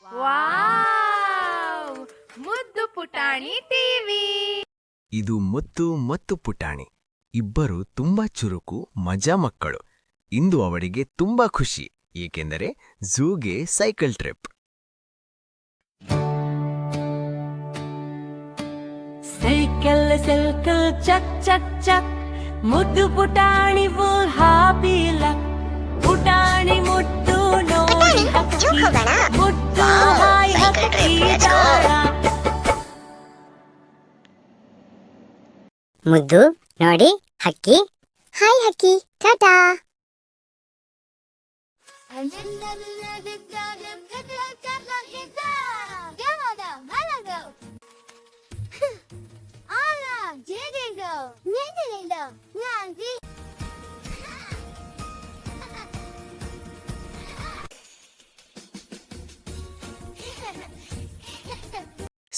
Wow! ಮುದ್ದು ಪುಟಾಣಿ TV. ಇದು ಮುತ್ತು ಮತ್ತು ಪುಟಾಣಿ ಇಬ್ಬರು ತುಂಬಾ ಚುರುಕು ಮಜಾ ಮಕ್ಕಳು. ಇಂದು ಅವಳಿಗೆ ತುಂಬಾ ಖುಷಿ, ಏಕೆಂದರೆ ಝೂಗೆ ಸೈಕಲ್ ಟ್ರಿಪ್. ಸೈಕಲ್ ಚಕ್ ಚಕ್ ಚಕ್, ಮುದ್ದು ಪುಟಾಣಿ ಫುಲ್ ಹ್ಯಾಪಿ ಲಕ್. ಪುಟಾಣಿ ಮುಟ್ಟು ನೋಡಿ ಹಕ್ಕಿ, ಮುಟ್ಟು ಹಾಯ್ ಹಕ್ಕಿ ತಾರ. ಮುದ್ದು ನೋಡಿ ಹಕ್ಕಿ. ಹಾಯ್ ಹಕ್ಕಿ, ಟಾಟಾ.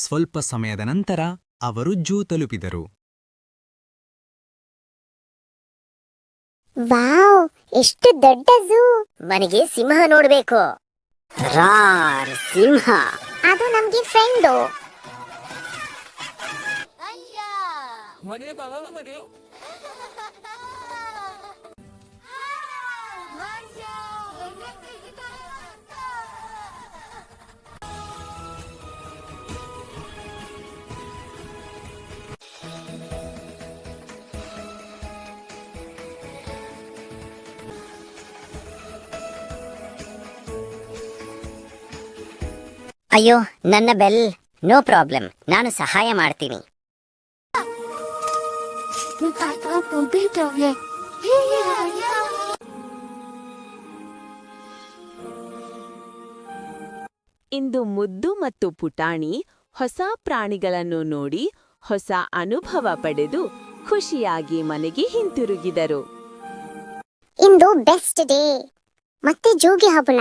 ಸ್ವಲ್ಪ ಸಮಯದ ನಂತರ ಅವರು ಝೂ ತಲುಪಿದರು. ವಾವ್, ಎಷ್ಟು ದೊಡ್ಡ ಝೂ. ನನಗೆ ಸಿಂಹ ನೋಡ್ಬೇಕು. ರಾರ್ ಸಿಂಹ, ಅದು ನಮ್ಗೆ ಫ್ರೆಂಡು. ಅಯ್ಯೋ, ನನ್ನ ಬೆಲ್. ನೋ ಪ್ರಾಬ್ಲಮ್, ನಾನು ಸಹಾಯ ಮಾಡ್ತೀನಿ. ಇಂದು ಮುದ್ದು ಮತ್ತು ಪುಟಾಣಿ ಹೊಸ ಪ್ರಾಣಿಗಳನ್ನು ನೋಡಿ ಹೊಸ ಅನುಭವ ಪಡೆದು ಖುಷಿಯಾಗಿ ಮನೆಗೆ ಹಿಂತಿರುಗಿದರು. ಇಂದು ಬೆಸ್ಟ್ ಡೇ. ಮತ್ತೆ ಜೋಗಿ ಹಬ್ಬನ.